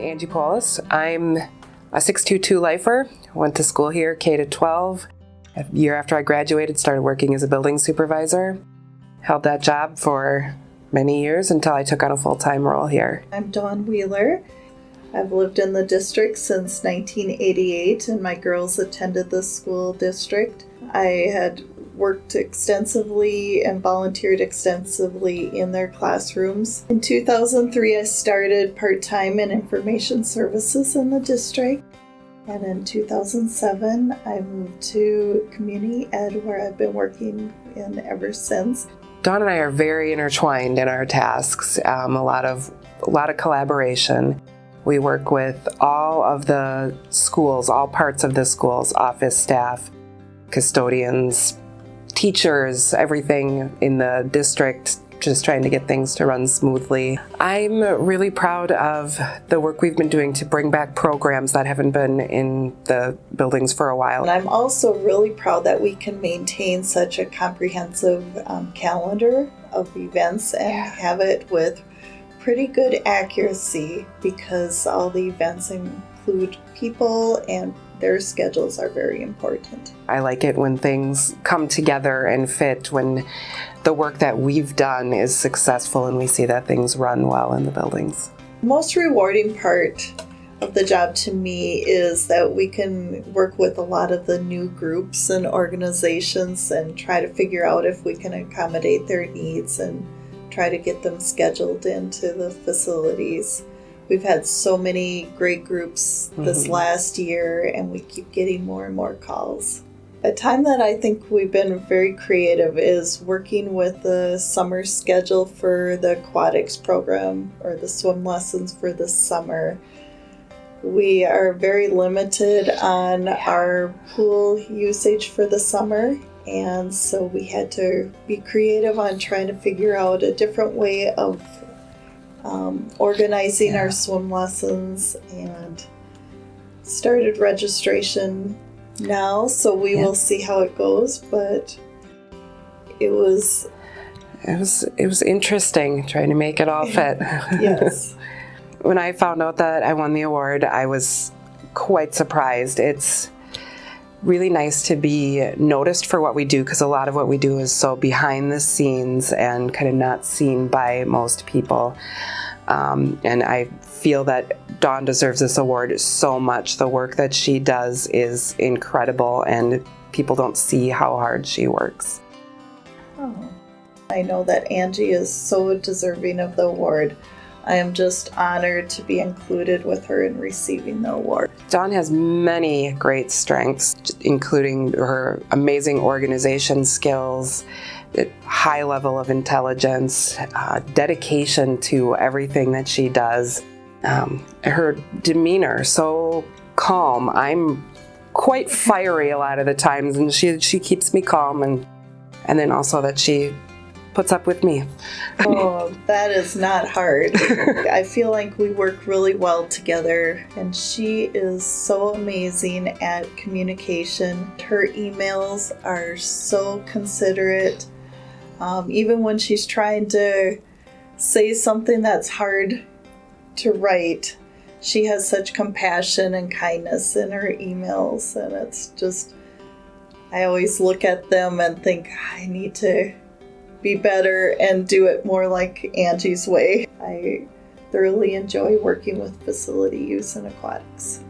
Angie Polos. I'm a 622 lifer. Went to school here, K to 12. A year after I graduated, started working as a building supervisor. Held that job for many years until I took on a full-time role here. I'm Dawn Wheeler. I've lived in the district since 1988, and my girls attended the school district. I had worked extensively and volunteered extensively in their classrooms. In 2003, I started part-time in information services in the district. And in 2007, I moved to community ed, where I've been working in ever since. Dawn and I are very intertwined in our tasks, a lot of collaboration. We work with all of the schools, all parts of the schools, office staff, custodians, teachers, everything in the district, just trying to get things to run smoothly. I'm really proud of the work we've been doing to bring back programs that haven't been in the buildings for a while. And I'm also really proud that we can maintain such a comprehensive calendar of events and have it with pretty good accuracy, because all the events include people and their schedules are very important. I like it when things come together and fit, when the work that we've done is successful and we see that things run well in the buildings. The most rewarding part of the job to me is that we can work with a lot of the new groups and organizations and try to figure out if we can accommodate their needs and try to get them scheduled into the facilities. We've had so many great groups this last year, and we keep getting more and more calls. A time that I think we've been very creative is working with the summer schedule for the Aquatics program, or the swim lessons for the summer. We are very limited on our pool usage for the summer, and so we had to be creative on trying to figure out a different way of organizing our swim lessons, and started registration now, so we will see how it goes, but it was interesting trying to make it all fit. Yes. When I found out that I won the award, I was quite surprised. It's really nice to be noticed for what we do, because a lot of what we do is so behind the scenes and kind of not seen by most people. And I feel that Dawn deserves this award so much. The work that she does is incredible, and people don't see how hard she works. Oh. I know that Angie is so deserving of the award. I am just honored to be included with her in receiving the award. Dawn has many great strengths, including her amazing organization skills, high level of intelligence, dedication to everything that she does. Her demeanor, so calm. I'm quite fiery a lot of the times, and she keeps me calm, and then also that she puts up with me. Oh, that is not hard. I feel like we work really well together, and she is so amazing at communication. Her emails are so considerate. Even when she's trying to say something that's hard to write, she has such compassion and kindness in her emails, and it's just, I always look at them and think, I need to be better and do it more like Angie's way. I thoroughly enjoy working with facility use and aquatics.